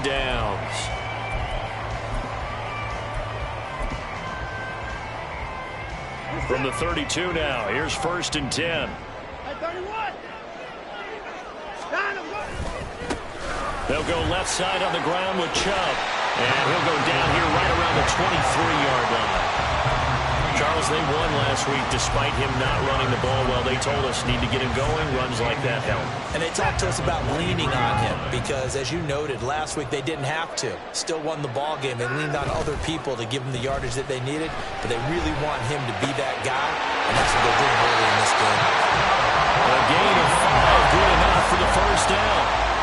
downs. From the 32 now, here's 1st and 10. They'll go left side on the ground with Chubb. And he'll go down here right around the 23-yard line. Charles, they won last week despite him not running the ball well. They told us need to get him going. Runs like that help. And they talked to us about leaning on him because, as you noted, last week they didn't have to. Still won the ball game. They leaned on other people to give them the yardage that they needed, but they really want him to be that guy, and that's what they're doing early in this game. A gain of 5, good enough for the 1st down.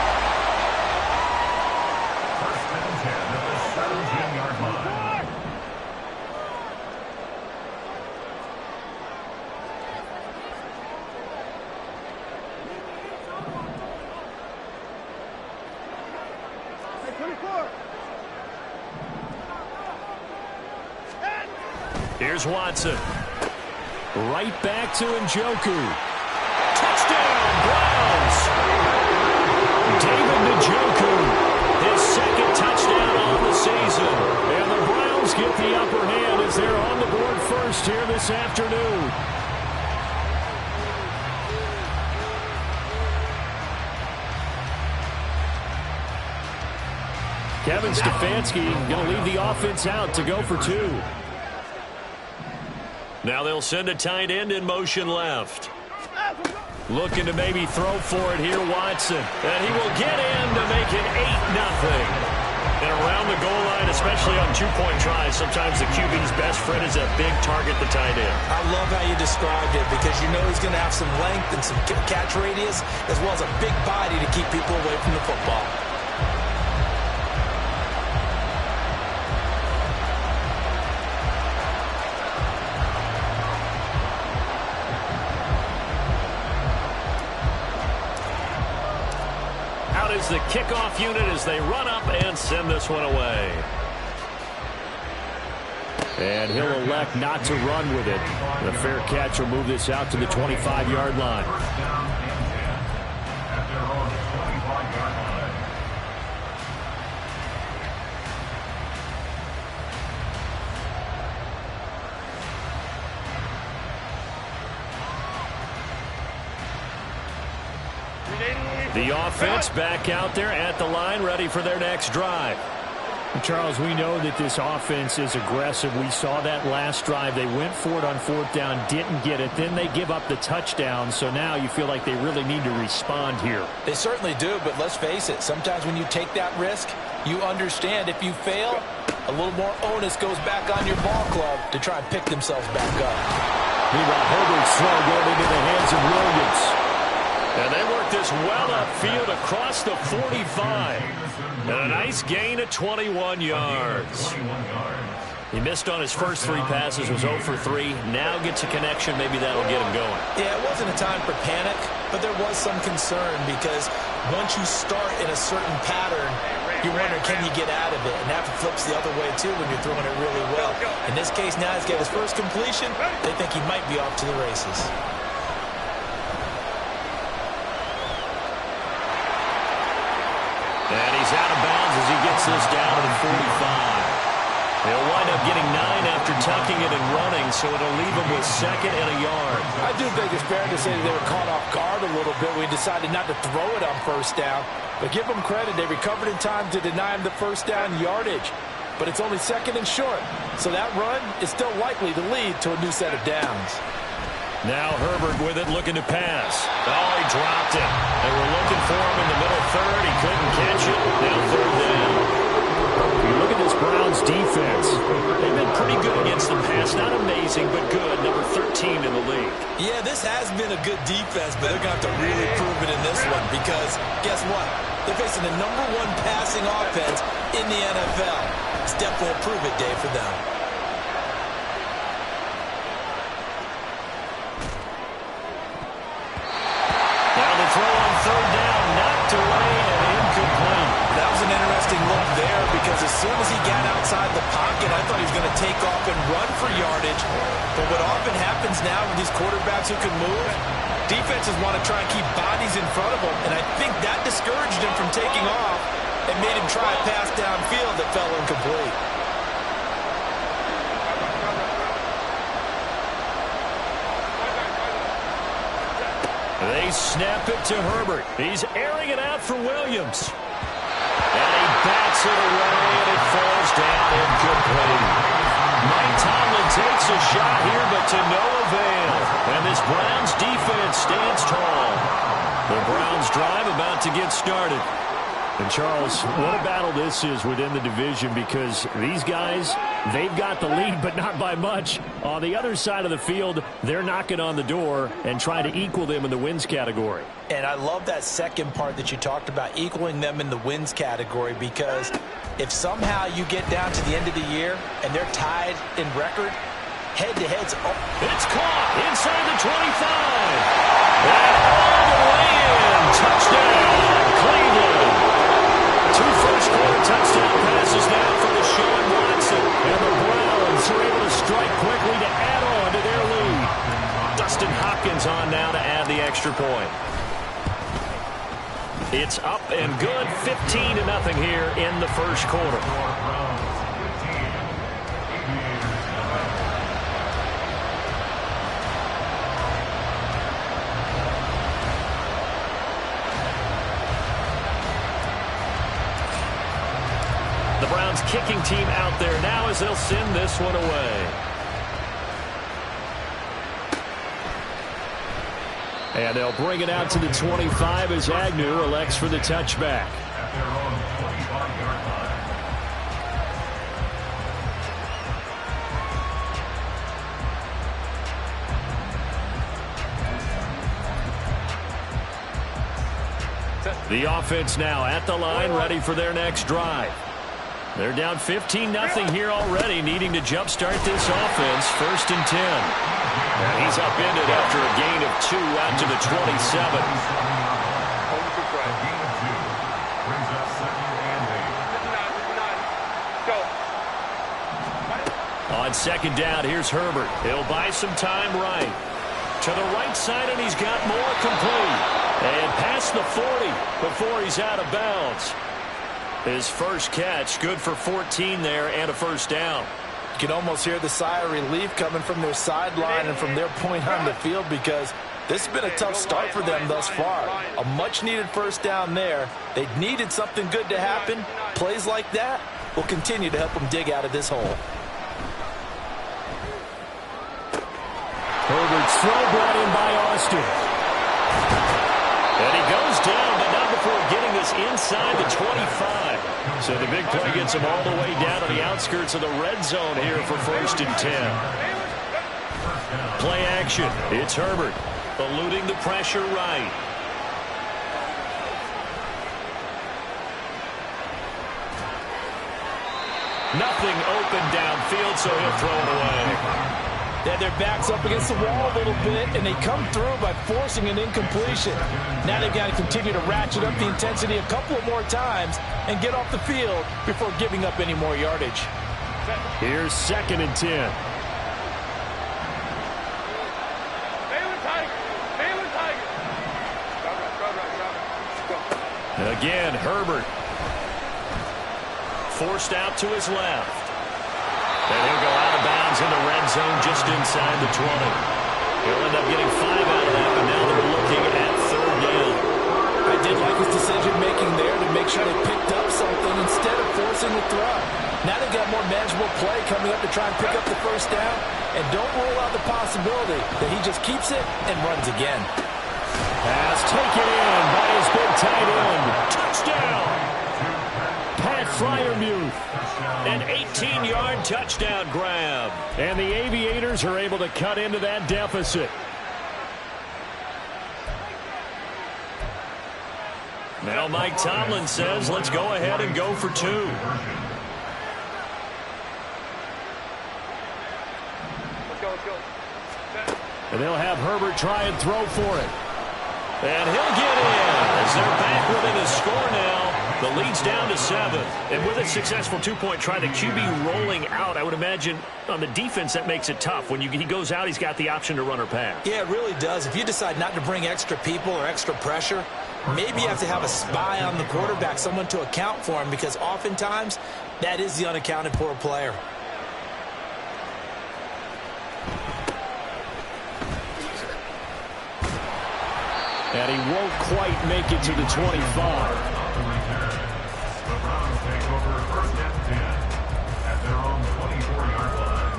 Here's Watson. Right back to Njoku. Touchdown, Browns! David Njoku, his 2nd touchdown on the season. And the Browns get the upper hand as they're on the board first here this afternoon. Kevin Stefanski going to leave the offense out to go for 2. Now they'll send a tight end in motion left. Looking to maybe throw for it here, Watson. And he will get in to make it 8-0. And around the goal line, especially on 2-point tries, sometimes the QB's best friend is a big target, the tight end. I love how you described it because you know he's going to have some length and some catch radius as well as a big body to keep people away from the football. The kickoff unit as they run up and send this one away. And he'll elect not to run with it. The fair catch will move this out to the 25-yard line. The offense back out there at the line, ready for their next drive. Charles, we know that this offense is aggressive. We saw that last drive. They went for it on 4th down, didn't get it. Then they give up the touchdown. So now you feel like they really need to respond here. They certainly do, but let's face it. Sometimes when you take that risk, you understand if you fail, a little more onus goes back on your ball club to try and pick themselves back up. Meanwhile, Herbert's throw going into the hands of Williams. And they work this well upfield across the 45. And a nice gain of 21 yards. He missed on his first 3 passes, was 0 for 3. Now gets a connection. Maybe that'll get him going. Yeah, it wasn't a time for panic, but there was some concern because once you start in a certain pattern, you're wondering, can you get out of it? And that flips the other way, too, when you're throwing it really well. In this case, now he's got his first completion. They think he might be off to the races. And he's out of bounds as he gets this down to the 45. He'll wind up getting 9 after tucking it and running, so it'll leave him with 2nd and a yard. I do think it's fair to say that they were caught off guard a little bit. We decided not to throw it on 1st down. But give them credit. They recovered in time to deny him the 1st down yardage. But it's only 2nd and short. So that run is still likely to lead to a new set of downs. Now Herbert with it, looking to pass. Oh, he dropped it. They were looking for him in the middle 3rd. He couldn't catch it. Now 3rd down. You look at this Browns defense. They've been pretty good against the pass. Not amazing, but good. Number 13 in the league. Yeah, this has been a good defense, but they're going to have to really prove it in this one because guess what? They're facing the number 1 passing offense in the NFL. It's definitely a prove it day for them. Now the throw on 3rd down, knocked away and incomplete. That was an interesting look there because as soon as he got outside the pocket, I thought he was going to take off and run for yardage. But what often happens now with these quarterbacks who can move, defenses want to try and keep bodies in front of them, and I think that discouraged him from taking off. and made him try a pass downfield that fell incomplete. They snap it to Herbert. He's airing it out for Williams. And he bats it away, and it falls down incomplete. Mike Tomlin takes a shot here, but to no avail. And this Browns defense stands tall. The Browns drive about to get started. And, Charles, what a battle this is within the division, because these guys, they've got the lead, but not by much. On the other side of the field, they're knocking on the door and trying to equal them in the wins category. And I love that second part that you talked about, equaling them in the wins category, because if somehow you get down to the end of the year and they're tied in record, head-to-head's it's caught inside the 25. And all the way in. Touchdown, Cleveland. 2 first-quarter touchdown passes now for Deshaun Watson. And the Browns are able to strike quickly to add on to their lead. Dustin Hopkins on now to add the extra point. It's up and good, 15-0 here in the first quarter. The Browns kicking team out there now as they'll send this one away. And they'll bring it out to the 25 as Agnew elects for the touchback. The offense now at the line, ready for their next drive. They're down 15-0 here already, needing to jumpstart this offense. 1st and 10. And he's upended after a gain of 2 out to the 27. On 2nd down, here's Herbert. He'll buy some time right. To the right side, and he's got more complete. And past the 40 before he's out of bounds. His first catch, good for 14 there and a first down. You can almost hear the sigh of relief coming from their sideline and from their point on the field, because this has been a tough start for them thus far. A much-needed first down there. They needed something good to happen. Plays like that will continue to help them dig out of this hole. Herbert's throw brought in by Austin. And he goes down, but not before getting this inside the 25. So the big play gets him all the way down to the outskirts of the red zone here for 1st and 10. Play action. It's Herbert eluding the pressure right. Nothing open downfield, so he'll throw it away. They had their backs up against the wall a little bit, and they come through by forcing an incompletion. Now they've got to continue to ratchet up the intensity a couple of more times and get off the field before giving up any more yardage. Here's 2nd and 10. Again, Herbert. Forced out to his left. And he'll go out of bounds in the red zone just inside the 20. He'll end up getting 5 out of that, but now they're looking at 3rd down. I did like his decision-making there to make sure they picked up something instead of forcing the throw. Now they've got more manageable play coming up to try and pick up the first down, and don't rule out the possibility that he just keeps it and runs again. Pass taken in by his big tight end. Touchdown! Pat Freiermuth. An 18-yard touchdown grab. And the Aviators are able to cut into that deficit. Now Mike Tomlin says, let's go ahead and go for 2. Let's go. And they'll have Herbert try and throw for it. And he'll get in as they're back within a score now. The lead's down to 7. And with a successful 2-point try, the QB rolling out, I would imagine on the defense that makes it tough. When he goes out, he's got the option to run or pass. Yeah, it really does. If you decide not to bring extra people or extra pressure, maybe you have to have a spy on the quarterback, someone to account for him, because oftentimes that is the unaccounted for player. And he won't quite make it to the 25. The Browns take over first and 10 at their own 24-yard line.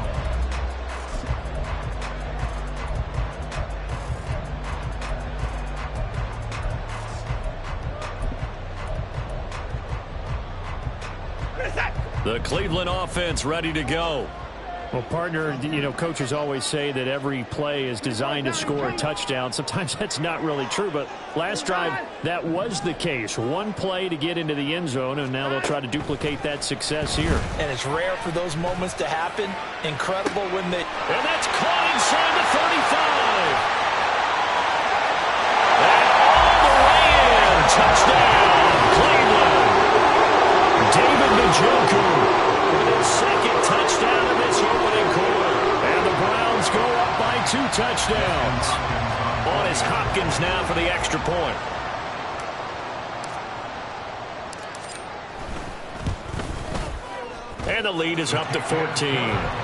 The Cleveland offense ready to go. Well, partner, coaches always say that every play is designed to score a touchdown. Sometimes that's not really true, but last drive, that was the case. One play to get into the end zone, and now they'll try to duplicate that success here. And it's rare for those moments to happen. Incredible when they... And that's caught inside the 35. And all the way in. Touchdown, Cleveland. David Njoku with his second touchdown of this opening quarter. And the Browns go up by 2 touchdowns. On is Hopkins now for the extra point. And the lead is up to 14.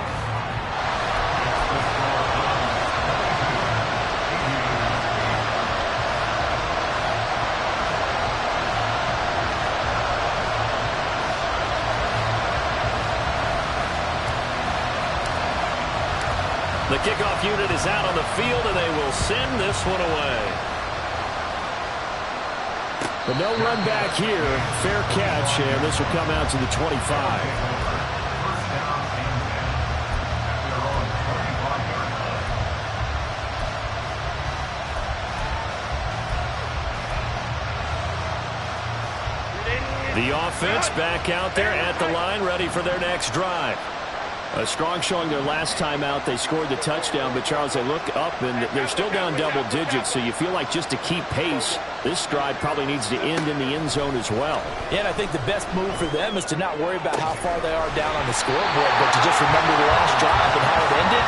The kickoff unit is out on the field, and they will send this one away. But no run back here. Fair catch, and this will come out to the 25. The offense back out there at the line, ready for their next drive. A strong showing their last time out. They scored the touchdown, but Charles, they look up and they're still down double digits, so you feel like just to keep pace, this drive probably needs to end in the end zone as well. Yeah, and I think the best move for them is to not worry about how far they are down on the scoreboard, but to just remember the last drive and how it ended.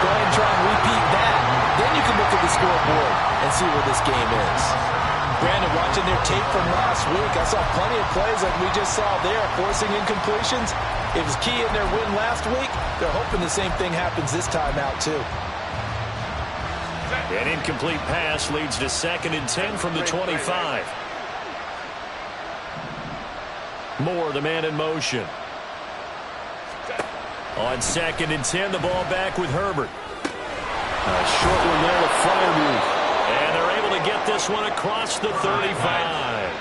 Go ahead and try and repeat that. Then you can look at the scoreboard and see where this game is. Brandon, watching their tape from last week, I saw plenty of plays like we just saw there, forcing incompletions. It was key in their win last week. They're hoping the same thing happens this time out, too. An incomplete pass leads to 2nd and 10 from the 25. Moore, the man in motion. On 2nd and 10, the ball back with Herbert. A short one there to Freiermuth. And they're able to get this one across the 35.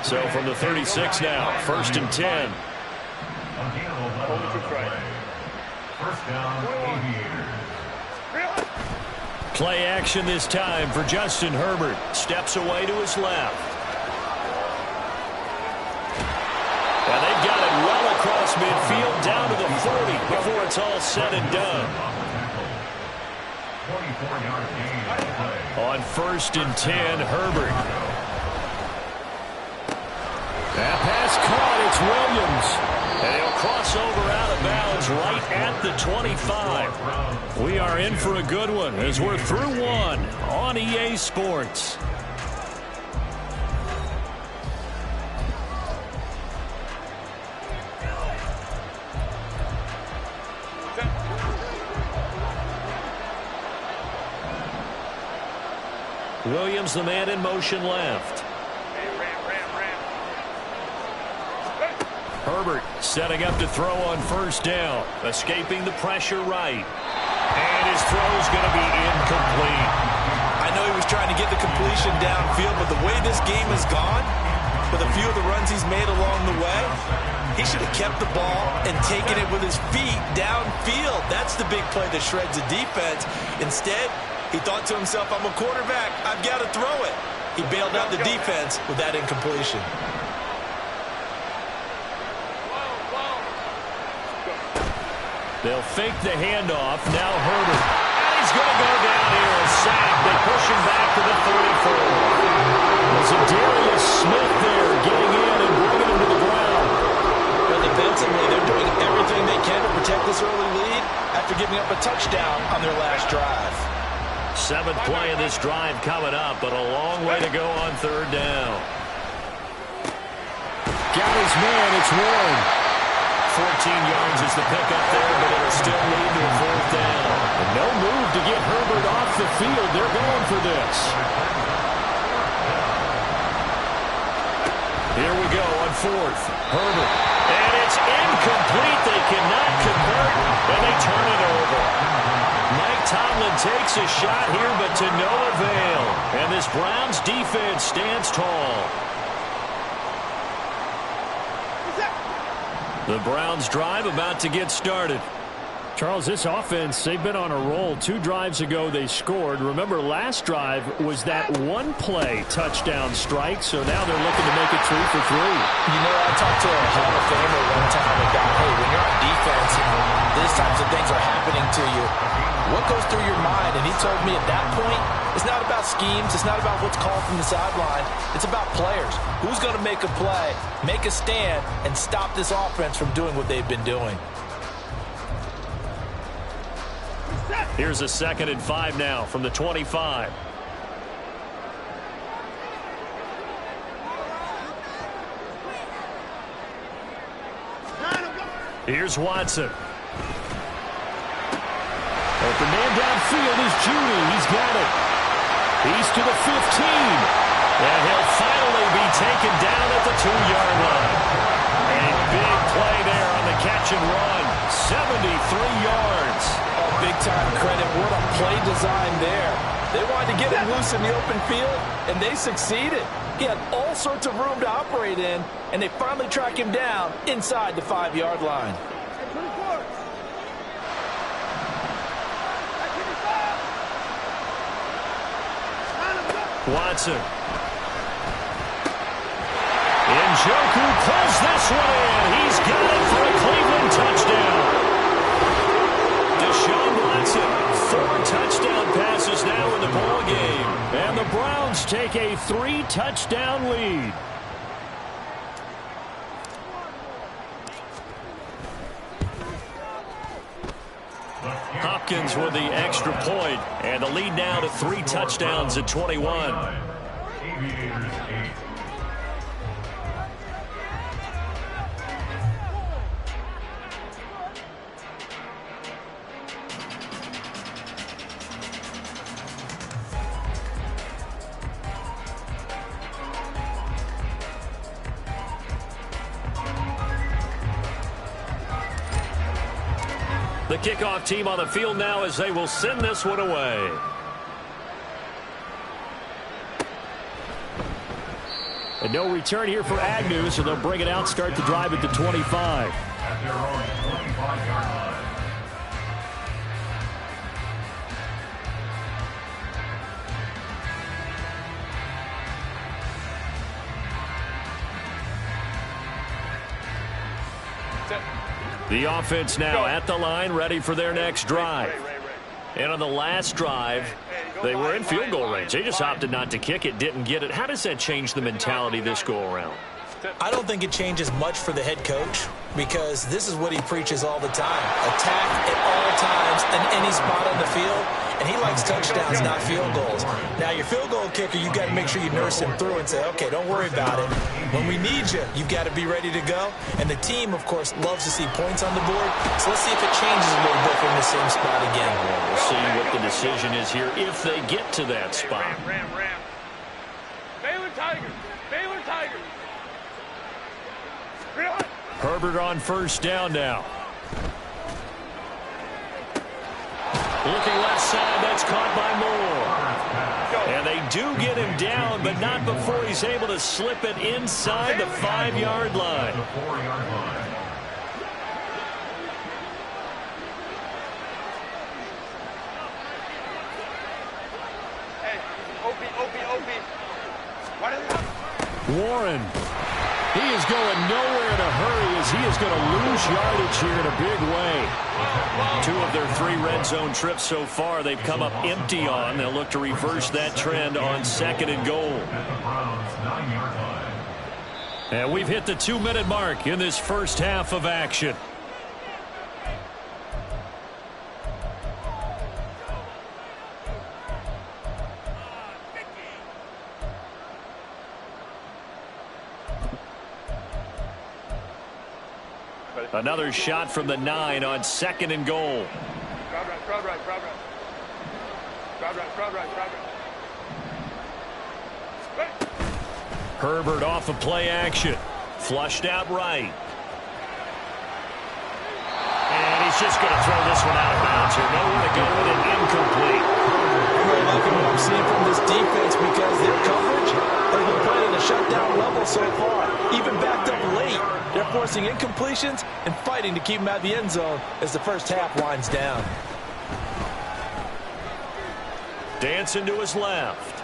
So from the 36 now, 1st and 10. First down, Aviators. Play action this time for Justin Herbert. Steps away to his left. And they've got it well across midfield, down to the 40 before it's all said and done. 24-yard gain play. On 1st and 10, Herbert. That pass caught. It's Williams. And he'll cross over out of bounds right at the 25. We are in for a good one as we're through one on EA Sports. Williams, the man in motion left. Herbert setting up to throw on 1st down. Escaping the pressure right. And his throw's going to be incomplete. I know he was trying to get the completion downfield, but the way this game has gone, with a few of the runs he's made along the way, he should have kept the ball and taken it with his feet downfield. That's the big play that shreds the defense. Instead, he thought to himself, I'm a quarterback. I've got to throw it. He bailed out the defense with that incompletion. They'll fake the handoff. Now Herbert. And he's going to go down here and sack. They push him back to the 34. Was it Darius Smith there getting in and bringing him to the ground? Well, defensively, they're doing everything they can to protect this early lead after giving up a touchdown on their last drive. Seventh play of this drive coming up, but a long way to go on third down. Got his man. It's Warren. 14 yards is the pickup there, but it'll still lead to a fourth down. And no move to get Herbert off the field. They're going for this. Here we go on fourth. Herbert. And it's incomplete. They cannot convert, and they turn it over. Mike Tomlin takes a shot here, but to no avail. And this Browns defense stands tall. The Browns drive about to get started. Charles, this offense, they've been on a roll. 2 drives ago, they scored. Remember, last drive was that one-play touchdown strike, so now they're looking to make it 3 for 3. You know, I talked to a Hall of Famer one time about, hey, when you're on defense and these types of things are happening to you, what goes through your mind? And he told me at that point, it's not about schemes. It's not about what's called from the sideline. It's about players. Who's going to make a play, make a stand, and stop this offense from doing what they've been doing? Here's a 2nd and 5 now from the 25. Here's Watson. Open man downfield is Judy. He's got it. He's to the 15. And he'll finally be taken down at the 2-yard line. A big play there on the catch and run. 73 yards. Oh, big-time credit. What a play design there. They wanted to get him loose in the open field, and they succeeded. He had all sorts of room to operate in, and they finally track him down inside the 5-yard line. Watson. Njoku pulls this one in. He's got it for a Cleveland touchdown. Deshaun Watson, 4 touchdown passes now in the ball game. And the Browns take a 3-touchdown lead. Hopkins with the extra point, and the lead now to 3 touchdowns at 21. Aviators 8. The kickoff team on the field now as they will send this one away. And no return here for Agnew, so they'll bring it out, start the drive at the 25. At their own 25-yard line. The offense now at the line, ready for their next drive. And on the last drive, they were in field goal range. They just opted not to kick it, didn't get it. How does that change the mentality this go-around? I don't think it changes much for the head coach because this is what he preaches all the time. Attack at all times in any spot on the field, and he likes touchdowns, not field goals. Now, your field goal kicker, you've got to make sure you nurse him through and say, okay, don't worry about it. When we need you, you've got to be ready to go. And the team, of course, loves to see points on the board. So let's see if it changes a little bit from the same spot again. We'll see what the decision is here if they get to that spot. Ram. Baylor Tigers. Baylor Tigers. Herbert on first down now. Looking left side, that's caught by Moore. And they do get him down, but not before he's able to slip it inside the 5-yard line. The 4-yard line. Hey, OP. What is it? Warren. He is going nowhere in a hurry as he is going to lose yardage here in a big way. 2 of their 3 red zone trips so far they've come up empty on. They'll look to reverse that trend on 2nd and goal. At the Browns 9-yard line. And we've hit the 2-minute mark in this first half of action. Another shot from the 9 on 2nd and goal. Crowd right, crowd right, crowd right. Crowd right, crowd right, crowd right. Herbert off of play action. Flushed out right. And he's just going to throw this one out of bounds here. Nowhere to go with it. Incomplete. I'm really liking what I'm seeing from this defense because their coverage has been playing at a shutdown level so far. Even backed up late, they're forcing incompletions and fighting to keep them out of the end zone as the first half winds down. Dancing to his left.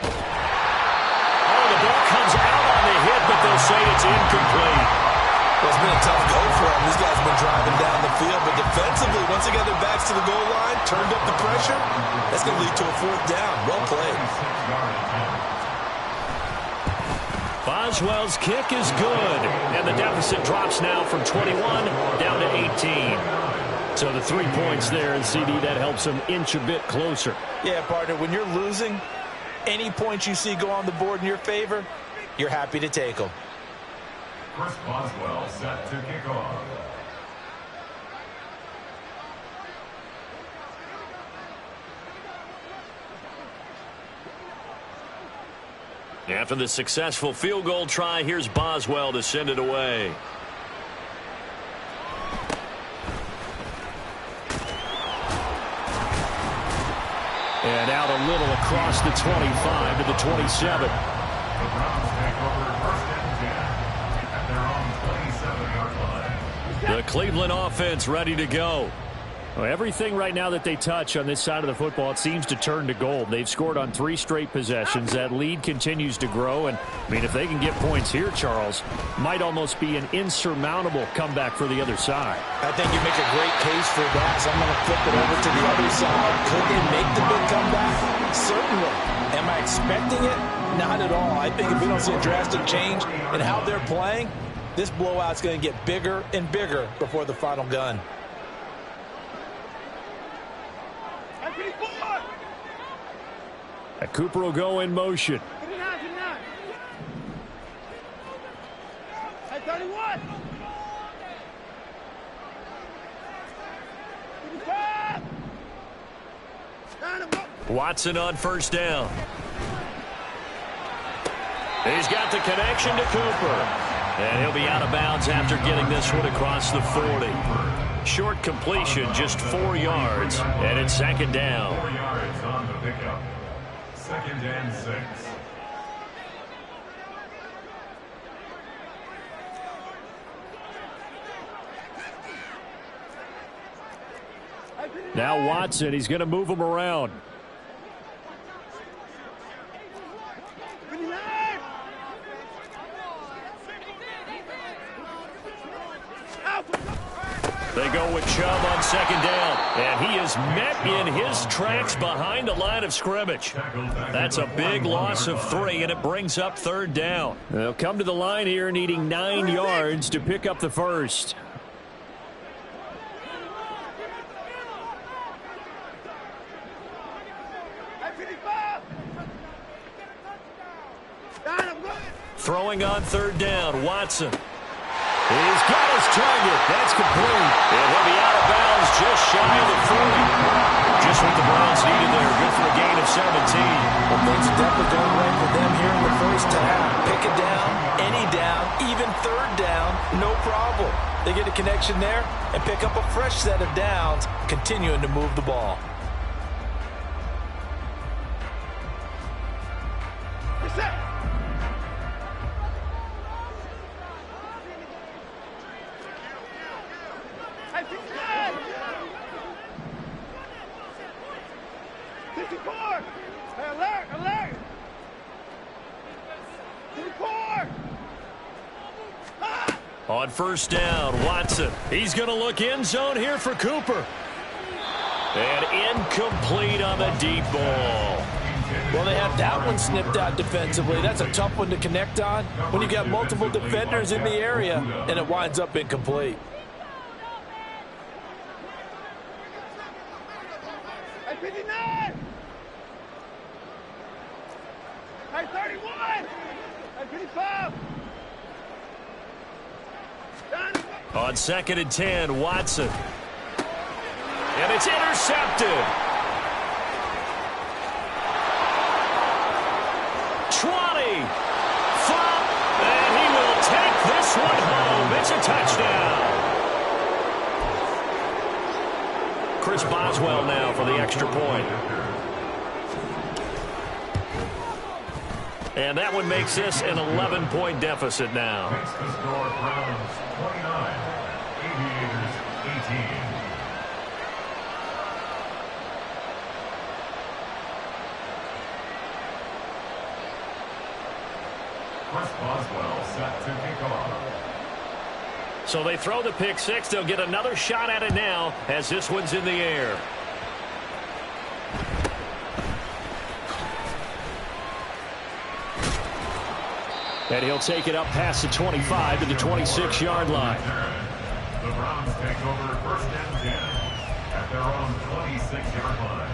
Oh, the ball comes out on the hit, but they'll say it's incomplete. Well, it's been a tough go for them. These guys have been driving down the field, but defensively, once they got their backs to the goal line, turned up the pressure, that's going to lead to a 4th down. Well played. Boswell's kick is good, and the deficit drops now from 21 down to 18. So the 3 points there, and CD, that helps them inch a bit closer. Yeah, partner, when you're losing, any points you see go on the board in your favor, you're happy to take them. Chris Boswell set to kick off. After the successful field goal try, here's Boswell to send it away. And out a little across the 25 to the 27. The Browns take over 1st and 10 at their own 27-yard line. The Cleveland offense ready to go. Well, everything right now that they touch on this side of the football, it seems to turn to gold. They've scored on 3 straight possessions. That lead continues to grow. And, I mean, if they can get points here, Charles, might almost be an insurmountable comeback for the other side. I think you make a great case for that, so I'm going to flip it over to the other side. Could they make the big comeback? Certainly. Am I expecting it? Not at all. I think if we don't see a drastic change in how they're playing, this blowout's going to get bigger and bigger before the final gun. Cooper will go in motion. Watson on 1st down. He's got the connection to Cooper. And he'll be out of bounds after getting this one across the 40. Short completion, just 4 yards, and it's 2nd down. 4 yards on the pickup. 2nd and 6. Now Watson, he's going to move him around. They go with Chubb on 2nd down, and he is met in his tracks behind the line of scrimmage. That's a big loss of 3, and it brings up 3rd down. They'll come to the line here needing 9 yards to pick up the first. Throwing on 3rd down, Watson. He's got his target. That's complete. And he'll be out of bounds just shy of the 40. Just what the Browns needed there. Good for a gain of 17. Well, things are definitely going right for them here in the first half. Pick a down, any down, even 3rd down, no problem. They get a connection there and pick up a fresh set of downs, continuing to move the ball. On 1st down, Watson. He's going to look end zone here for Cooper. And incomplete on the deep ball. Well, they have that one snipped out defensively. That's a tough one to connect on when you got multiple defenders in the area, and it winds up incomplete. Hey, 59! Hey, 31! Hey, 55! Down the On 2nd and 10, Watson. And it's intercepted. 20. Flop. And he will take this one home. It's a touchdown. Chris Boswell now for the extra point. And that one makes this an 11-point deficit now. Makes the score Browns 29, Aviators 18. Chris Boswell set to kick off. So they throw the pick six. They'll get another shot at it now as this one's in the air. And he'll take it up past the 25 to the 26-yard line. The Browns take over 1st and 10 at their own 26-yard line.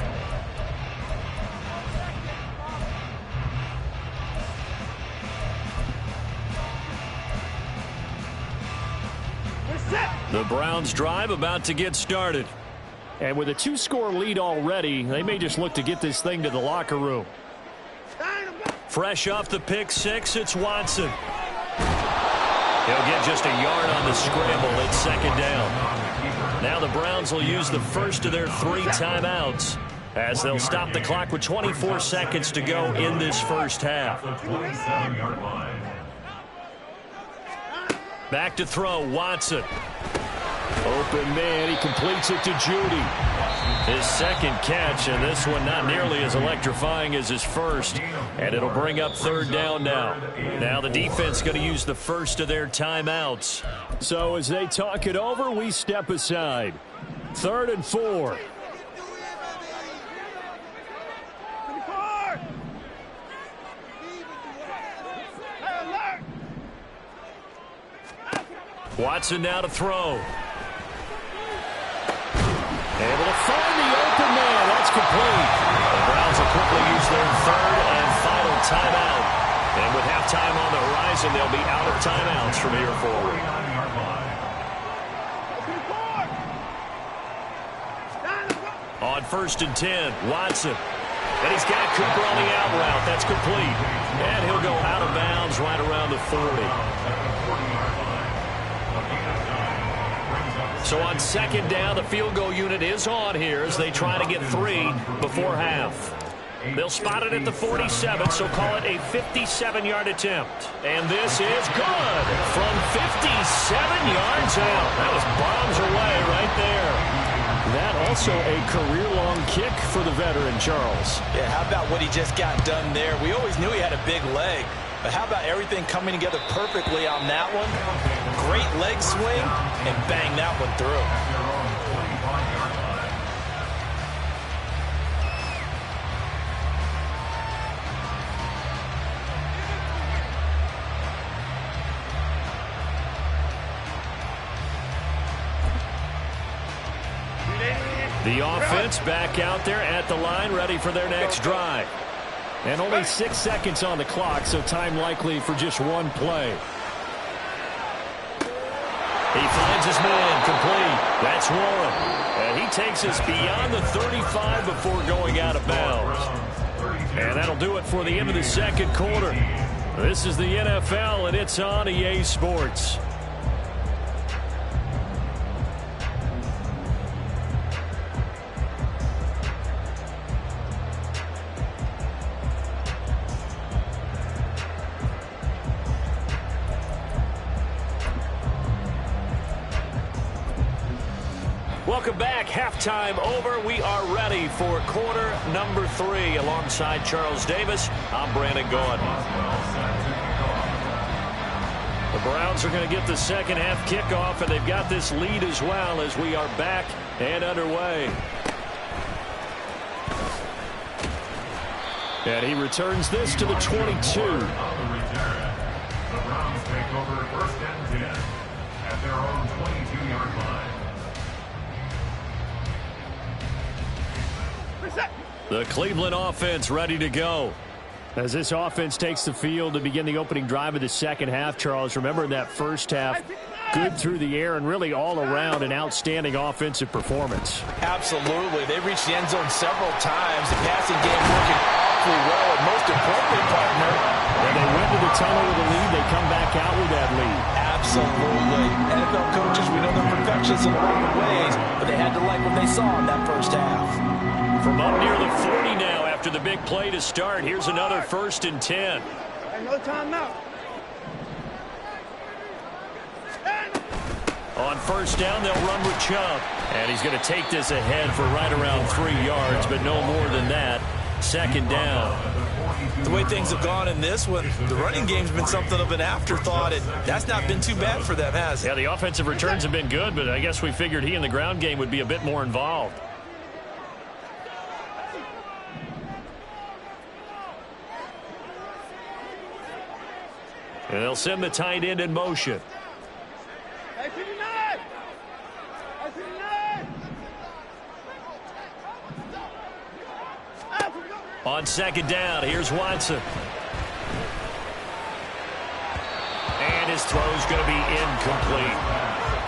The Browns drive about to get started. And with a 2-score lead already, they may just look to get this thing to the locker room. Fresh off the pick six, it's Watson. He'll get just a yard on the scramble. It's 2nd down. Now the Browns will use the first of their 3 timeouts as they'll stop the clock with 24 seconds to go in this first half. The 27-yard line. Back to throw, Watson. Open man, he completes it to Judy. His 2nd catch, and this one not nearly as electrifying as his first. And it'll bring up 3rd down now. Now the defense going to use the first of their timeouts. So as they talk it over, we step aside. 3rd and 4. Watson now to throw. Able to find the open man. That's complete. The Browns will quickly use their 3rd and final timeout. And with halftime on the horizon, they'll be out of timeouts from here forward. On 1st and 10, Watson. And he's got Cooper on the out route. That's complete. And he'll go out of bounds right around the 40. So on 2nd down, the field goal unit is on here as they try to get 3 before half. They'll spot it at the 47, so call it a 57-yard attempt. And this is good from 57 yards out. That was bombs away right there. That also a career-long kick for the veteran, Charles. Yeah, how about what he just got done there? We always knew he had a big leg, but how about everything coming together perfectly on that one? Great leg swing, and bang that one through. The offense back out there at the line, ready for their next drive. And only 6 seconds on the clock, so time likely for just one play. He finds his man, complete. That's Warren. And he takes us beyond the 35 before going out of bounds. And that'll do it for the end of the 2nd quarter. This is the NFL, and it's on EA Sports. Welcome back. Halftime over. We are ready for quarter number 3. Alongside Charles Davis, I'm Brandon Gaudin. The Browns are going to get the 2nd half kickoff, and they've got this lead as well as we are back and underway. And he returns this to the 22. The Browns take over 1st and 10 at their own 22-yard line. The Cleveland offense ready to go. As this offense takes the field to begin the opening drive of the 2nd half, Charles, remember in that first half, Good through the air and really all around an outstanding offensive performance. Absolutely. They reached the end zone several times. The passing game working awfully well. And most importantly, partner, when they went to the tunnel with a lead, they come back out with that lead. Absolutely. NFL coaches, we know they're perfectionists in a lot of ways, but they had to like what they saw in that first half. From up near the 40 now after the big play to start, here's another 1st and 10. No timeout. On 1st down, they'll run with Chubb. And he's going to take this ahead for right around 3 yards, but no more than that. 2nd down. The way things have gone in this one, the running game's been something of an afterthought, and that's not been too bad for them, has it? Yeah, the offensive returns have been good, but I guess we figured he in the ground game would be a bit more involved. And they'll send the tight end in motion. On 2nd down, here's Watson. And his throw's going to be incomplete.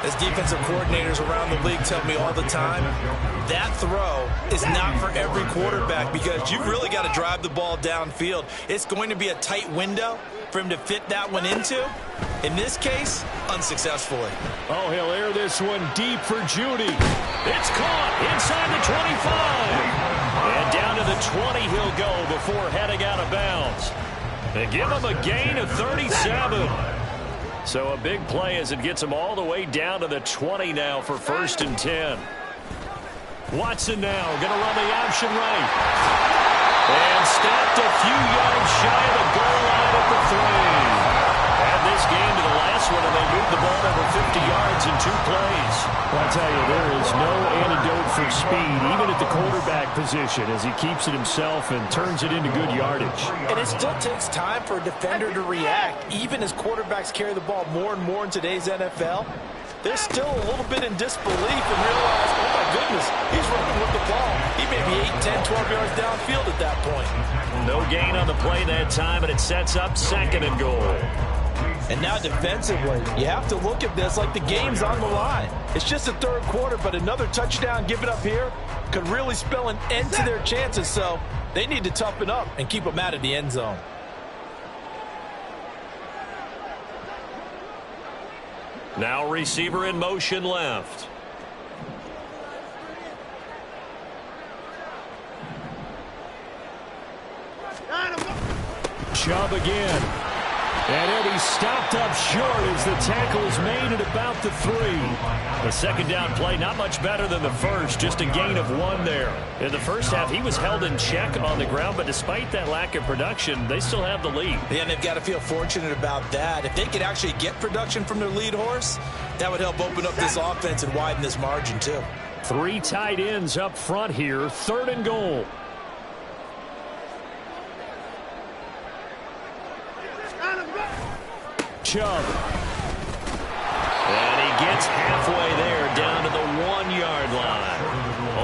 As defensive coordinators around the league tell me all the time, that throw is not for every quarterback because you've really got to drive the ball downfield. It's going to be a tight window for him to fit that one into. In this case, unsuccessfully. Oh, he'll air this one deep for Judy. It's caught inside the 25. And down to the 20 he'll go before heading out of bounds. They give him a gain of 37. So a big play as it gets him all the way down to the 20 now for 1st and 10. Watson now going to run the option right. And stopped a few yards shy of the goal line at the 3. Add this game to the last one, and they moved the ball over 50 yards in 2 plays. Well, I tell you, there is no antidote for speed, even at the quarterback position, as he keeps it himself and turns it into good yardage. And it still takes time for a defender to react. Even as quarterbacks carry the ball more and more in today's NFL, they're still a little bit in disbelief and realize, oh my goodness, he's running with the ball. He may be 8, 10, 12 yards downfield at that point. No gain on the play that time, and it sets up 2nd and goal. And now defensively, you have to look at this like the game's on the line. It's just the 3rd quarter, but another touchdown given up here could really spell an end to their chances. So they need to toughen up and keep them out of the end zone. Now receiver in motion left. Chubb again. And Eddie stopped up short as the tackle is made at about the 3. The 2nd down play, not much better than the first, just a gain of 1 there. In the first half, he was held in check on the ground, but despite that lack of production, they still have the lead. Yeah, and they've got to feel fortunate about that. If they could actually get production from their lead horse, that would help open up this offense and widen this margin too. 3 tight ends up front here, 3rd and goal. Chubb. And he gets halfway there down to the 1-yard line.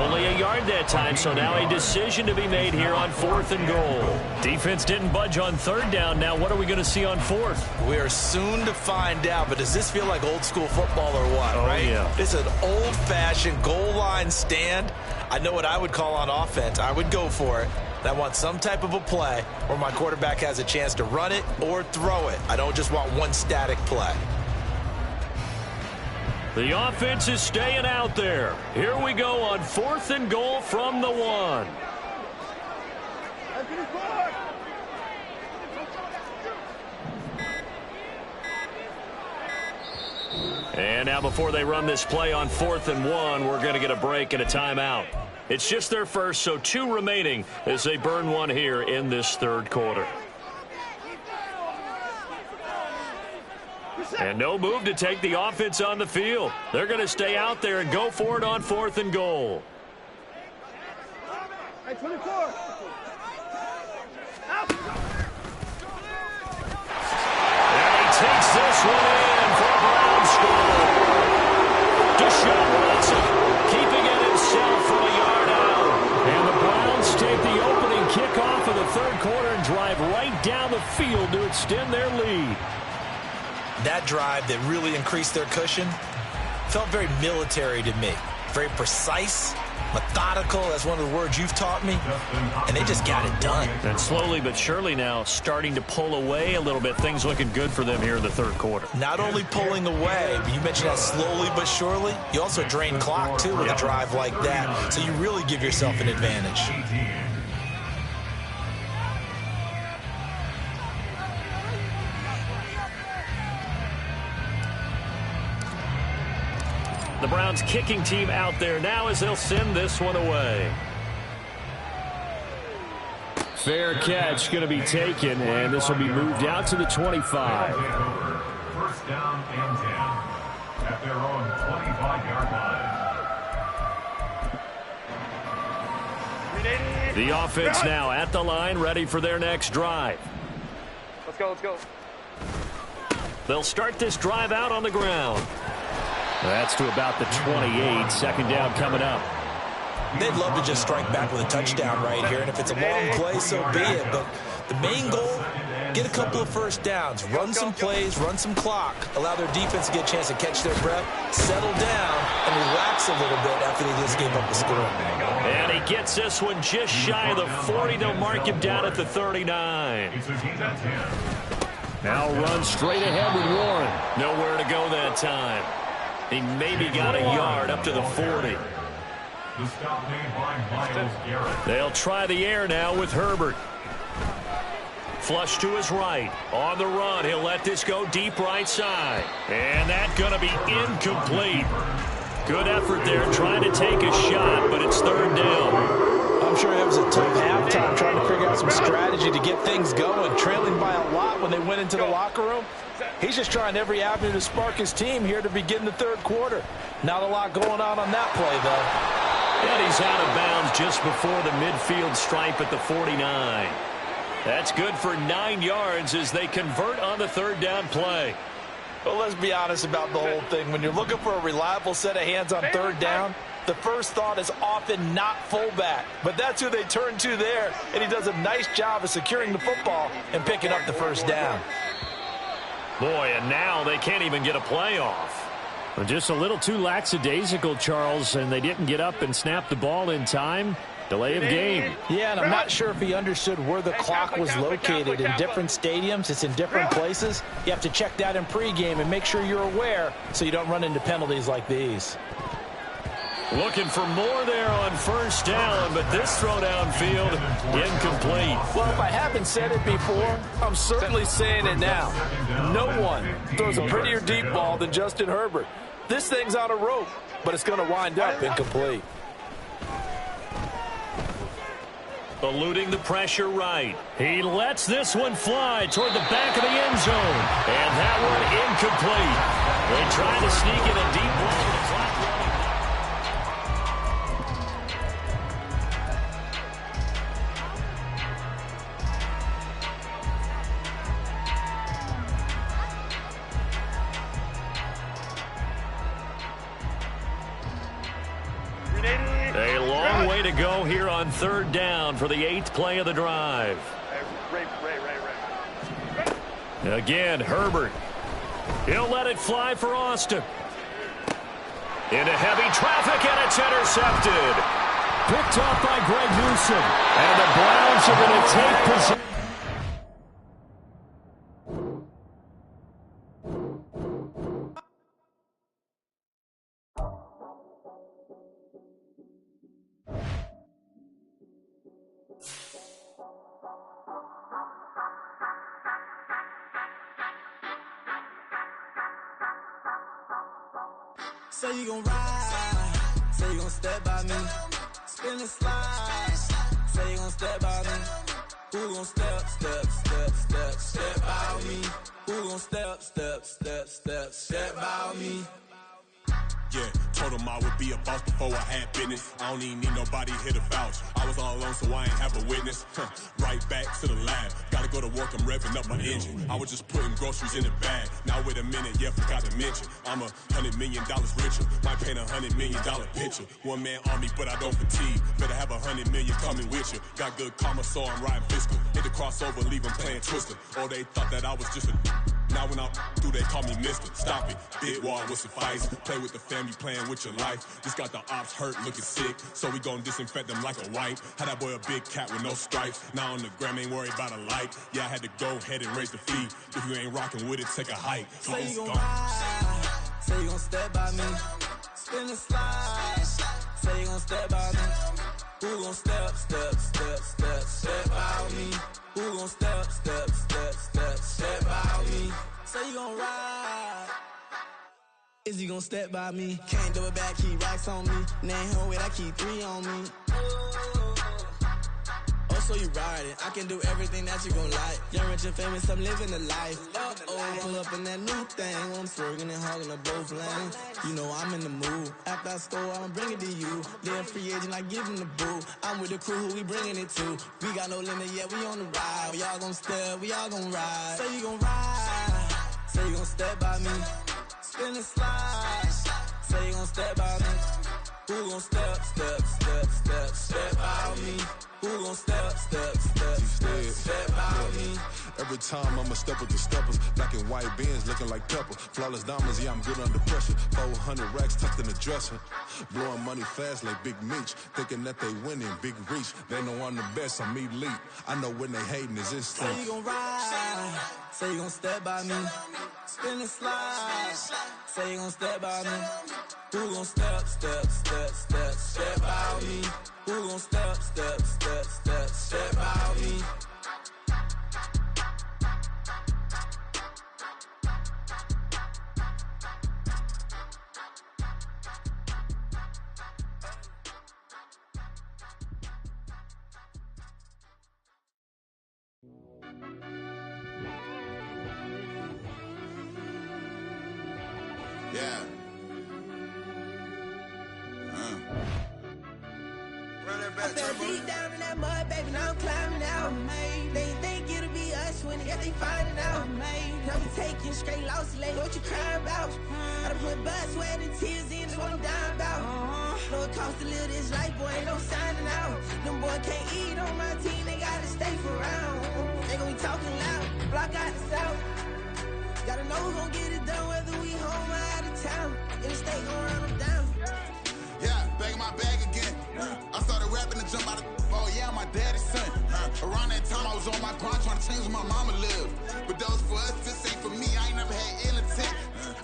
Only a yard that time, so now a decision to be made here on 4th and goal. Defense didn't budge on 3rd down. Now what are we going to see on 4th? We are soon to find out, but does this feel like old school football or what, right? Yeah. It's an old-fashioned goal line stand. I know what I would call on offense. I would go for it. I want some type of a play where my quarterback has a chance to run it or throw it. I don't just want one static play. The offense is staying out there. Here we go on 4th and goal from the 1. And now before they run this play on 4th and 1, we're going to get a break and a timeout. It's just their first, so 2 remaining as they burn 1 here in this 3rd quarter. And no move to take the offense on the field. They're going to stay out there and go for it on 4th and goal. Hey, 24. And he takes this one in for a Brown score. Deshaun Watson keeping it himself from a yard out. And the Browns take the opening kickoff of the 3rd quarter and drive right down the field to extend their lead. That drive that really increased their cushion felt very military to me. Very precise, methodical, that's one of the words you've taught me, and they just got it done. And slowly but surely now starting to pull away a little bit. Things looking good for them here in the third quarter. Not only pulling away, but you mentioned that slowly but surely, you also drain clock, too, with a drive like that, so you really give yourself an advantage. The Browns kicking team out there now as they'll send this one away. Fair catch going to be taken, and this will be moved out to the 25. First down and 10 at their own 25-yard line. The offense now at the line, ready for their next drive. Let's go, let's go. They'll start this drive out on the ground. That's to about the 28. Second down coming up. They'd love to just strike back with a touchdown right here, and if it's a long play, so be it. But the main goal, get a couple of first downs, run some plays, run some clock, allow their defense to get a chance to catch their breath, settle down, and relax a little bit after they just gave up the score. And he gets this one just shy of the 40. They'll mark him down at the 39. Now run straight ahead with Warren. Nowhere to go that time. He maybe got a yard up to the 40. The stop made by Myles Garrett. They'll try the air now with Herbert. Flush to his right. On the run, he'll let this go deep right side. And that's going to be incomplete. Good effort there trying to take a shot, but it's third down. I'm sure it was a tough halftime trying to figure out some strategy to get things going, trailing by a lot when they went into the locker room. He's just trying every avenue to spark his team here to begin the third quarter. Not a lot going on that play, though. And he's out of bounds just before the midfield stripe at the 49. That's good for 9 yards as they convert on the third down play. Well, let's be honest about the whole thing. When you're looking for a reliable set of hands on third down, the first thought is often not fullback. But that's who they turn to there, and he does a nice job of securing the football and picking up the first down. Boy, and now they can't even get a play off. Well, just a little too lackadaisical, Charles, and they didn't get up and snap the ball in time. Delay of game. Yeah, and I'm not sure if he understood where the clock was located. In different stadiums, it's in different places. You have to check that in pregame and make sure you're aware so you don't run into penalties like these. Looking for more there on first down, but this throw downfield incomplete. Well, if I haven't said it before, I'm certainly saying it now. No one throws a prettier deep ball than Justin Herbert. This thing's on a rope, but it's going to wind up incomplete. Eluding the pressure right. He lets this one fly toward the back of the end zone. And that one incomplete. They try to sneak in a deep ball with the clock running. A long way to go here on third down for the 8th play of the drive. Ray. Again, Herbert. He'll let it fly for Austin. Into heavy traffic, and it's intercepted. Picked off by Greg Newsome. And the Browns are going to take possession. Say you gon' ride, say you gon' step by me, spin and slide, say you gon' step by me, who gon' step by me, who gon' step by me. Yeah, told him I would be a boss before I had business. I don't even need nobody here to vouch. I was all alone, so I ain't have a witness. Right back to the lab. Gotta go to work, I'm revving up my engine. I was just putting groceries in the bag. Now wait a minute, yeah, forgot to mention. I'm $100 million richer. Might paint $100 million picture. One man army, but I don't fatigue. Better have 100 million coming with you. Got good karma, so I'm riding fiscal. Hit the crossover, leave them playing Twister. Or they thought that I was just a Now when I'm through, they call me Mister. Stop it, big wall will suffice. Play with the family, playing with your life. Just got the ops hurt, looking sick, so we gon' disinfect them like a wipe. Had that boy a big cat with no stripes. Now on the gram, ain't worried about a light. Yeah, I had to go ahead and raise the fee. If you ain't rocking with it, take a hike. Say you gon' ride, say you gon' step by me. Spin and slide, say you gon' step by me. Who gon' step by me? Who gon' step by me? Say you gon' ride. Is he gon' step by me? Can't do it back, keep racks on me. Name him with, I keep 3 on me. Oh, so you riding. I can do everything that you gon' like. Young, rich, and famous, I'm living the life. Uh-oh, pull up in that new thing. When I'm swerving and hogging up both lanes. You know I'm in the mood. After I score, I'ma bring it to you. They're free agent, I give him the boo. I'm with the crew, who we bringing it to. We got no limit, yeah, we on the ride. We all gon' step, we all gon' ride. Say you gon' ride. Say you gon' step by me. Spin and slide. Say you gon' step by me. Who gon' step by me? Who gon' step by me? Every time I'ma step with the steppers. Black and white Benz looking like pepper. Flawless diamonds, yeah, I'm good under pressure. 400 racks tucked in the dresser. Blowing money fast like Big Meech. Thinking that they winning, big reach. They know I'm the best, I'm elite. I know when they hating is instinct. Say you gon' ride, say you gon' step by me. Spin and slide, say you gon' step by me. Who gon' step by me? Who gon' step by me? Yeah. Run that back, I fell Turbo. deep down in that mud, baby, now I'm climbing out. They think it'll be us when they finding out. Now we taking straight losses, like what you crying about? I done put blood, sweat, and tears in, that's what I'm dying about. Know it costs to live this life, boy, ain't no signing out. Them boy can't eat on my team, they gotta stay for round. They gon' be talking loud, block out the south. Gotta know who gon' get it done, whether we home or out of town. In the state gon' run them down. Yeah, back in my bag again. I started rapping to jump out of. Oh yeah, I'm my daddy's son. Around that time I was on my grind trying to change where my mama lived. But that was for us, this ain't for me. I ain't never had ill intent.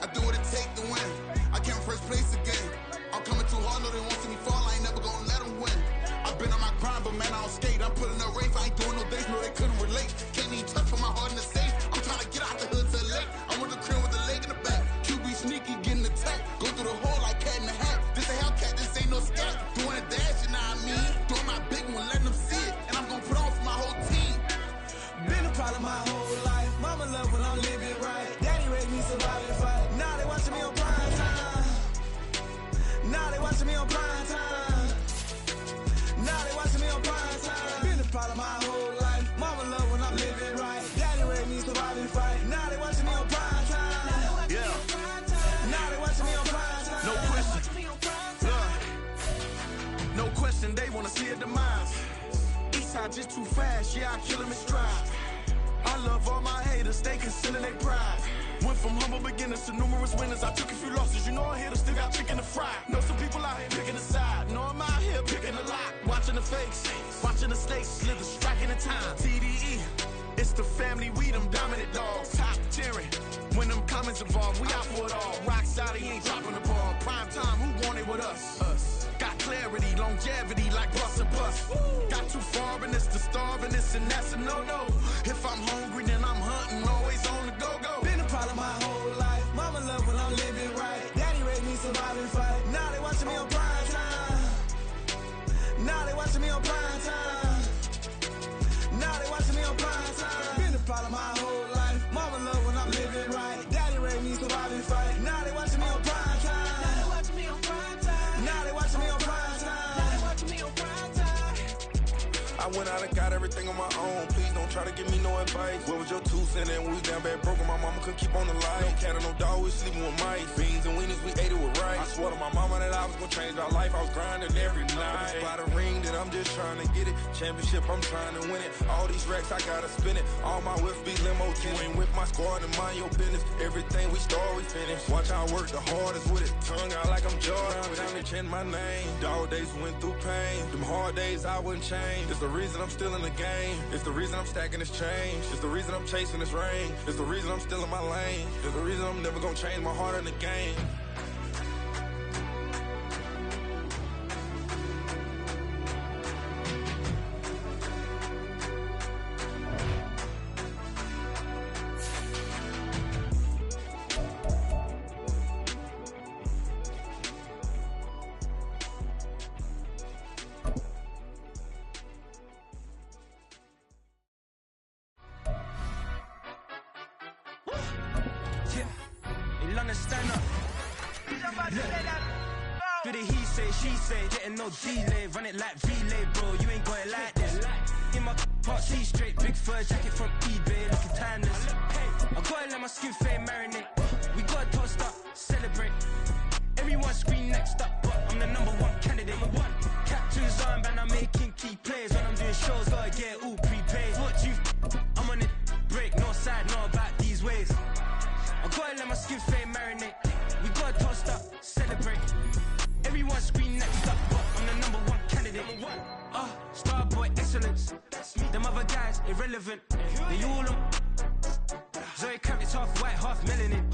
I do what it take to win. I came first place again. I'm coming too hard, no they won't see me fall. I ain't never gonna let them win. I've been on my grind, but man I don't skate. I'm putting up race, I ain't doing no days, no they couldn't relate. Can't even touch for my heart in the safe. I'm trying to get out the hood to the lake. I'm with the crib with the leg in the back. QB sneaky, getting attacked. Go through the hole like cat in the hat. This a Hellcat, this ain't no scat. Doing a dash, you know what I mean? Doing my big one, letting them see it. And I'm gonna put on for my whole team. Been a problem my whole life. Mama love when I'm living right. Daddy raised me survive and fight. Now they watching me on prime time. Now they watching me on prime time. Now they watching me on prime time. Been a problem my whole life. Mama love when I'm living right. Daddy raised me survive and fight. Now they watching me on prime time. Yeah. Now they watching me on prime time. No question. No question, they wanna see a demise. Eastside just too fast, yeah, I kill him in stride. I love all my haters, they concealing their pride. Went from humble beginners to numerous winners. I took a few losses, you know I hit, still got chicken to fry. Know some people out here picking a side, know I'm out here picking a lot. Watching the fakes, watching the stakes, slither, striking the time. TDE, it's the family, we them dominant dogs. Top tiering, when them comments involved, we out for it all. Rock solid, he ain't dropping the ball. Prime time, who want it with us? Us. Got clarity, longevity, like bust and bust. Got too far and it's the starving, this and that's a no-no. If I'm hungry, then I'm hunting, always on the go-go. Been a problem my whole life. Mama love when I'm living right. Daddy raised me survive and fight. Now they watching me on prime time. Now they watching me on prime time. Now they watching me on prime time. Been a problem my whole life. Mama love when I'm living right. Daddy raised me survive and fight. Now they watching me on prime time. Now they watching me on prime time. Now they watching me on prime time. Now they watching me on prime time. I went out and got everything on my own. Please don't try to give me no advice. What was your 2 cents and we was down bad broke and my mama couldn't keep on the light. No cat or no dog, we sleeping with mice. Beans and wieners, we ate it with rice. I swore to my mama that I was gonna change our life. I was grinding every night. By the ring that I'm just trying to get it. Championship, I'm trying to win it. All these racks, I gotta spin it. All my whips be limo. You ain't with my squad and mind your business. Everything we start, we finish. Watch how I work the hardest with it. Tongue out like I'm Jordan. Time to change my name. Dog days went through pain. Them hard days I wouldn't change. It's the reason I'm still in the game. It's the reason I'm stacking this change. It's the reason I'm chasing this rain. It's the reason I'm still in my lane. It's the reason I'm never gonna change my heart in the game. Do the he say, she say, getting no delay, run it like relay, bro, you ain't got it like this. In my part C straight, big fur jacket from eBay, looking timeless. I gotta let my skin fade marinate, we gotta toast up, celebrate. Everyone scream next up, but I'm the #1 candidate. Captain's armband, I'm making key plays. When I'm doing shows, gotta get all prepaid. What you I'm on it, break, no side, no about these ways. I gotta let my skin fade marinate, we gotta toast up, celebrate. Everyone scream next up, but I'm the #1 candidate. Starboy excellence. Them other guys irrelevant. They all on. Zoe Kravitz half white, half melanin.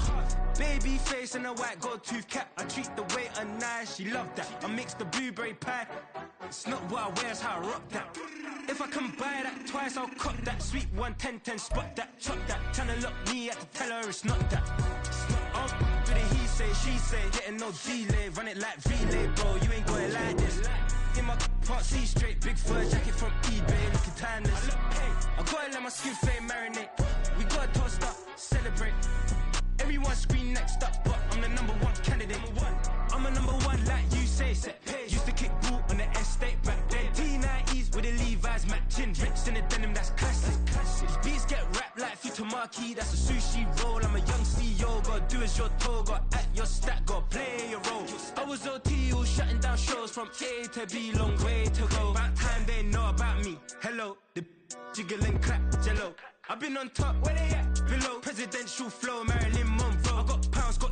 Baby face and a white gold tooth cap. I treat the waiter nice, she love that. I mix the blueberry pie. It's not what I wear, it's how I rock that. If I can buy that twice, I'll cop that. Sweet 110, spot that, chop that. Tryna lock me at the teller, it's not that. Do the he say, she say, getting no delay, run it like relay, bro, you ain't got it like this. In my part C straight, big fur jacket from eBay, looking timeless. I gotta let my skin fade marinate, we gotta toast up, celebrate. Everyone scream next up, but I'm the #1 candidate. I'm a #1 like you say, set page. Used to kick ball on the estate back then. T90s with the Levi's matching, rips in the denim, that's classic. Beats get wrapped like Futamaki, that's a sushi roll. I'm a young CEO, gotta do as you're told, gotta act your stat, gotta play your role. I was OT, all shutting down shows from A to B, long way to go. About time they know about me. Hello, the jiggle and clap, jello. I've been on top, where they at? Below, presidential flow, Marilyn Monroe. I got pounds, got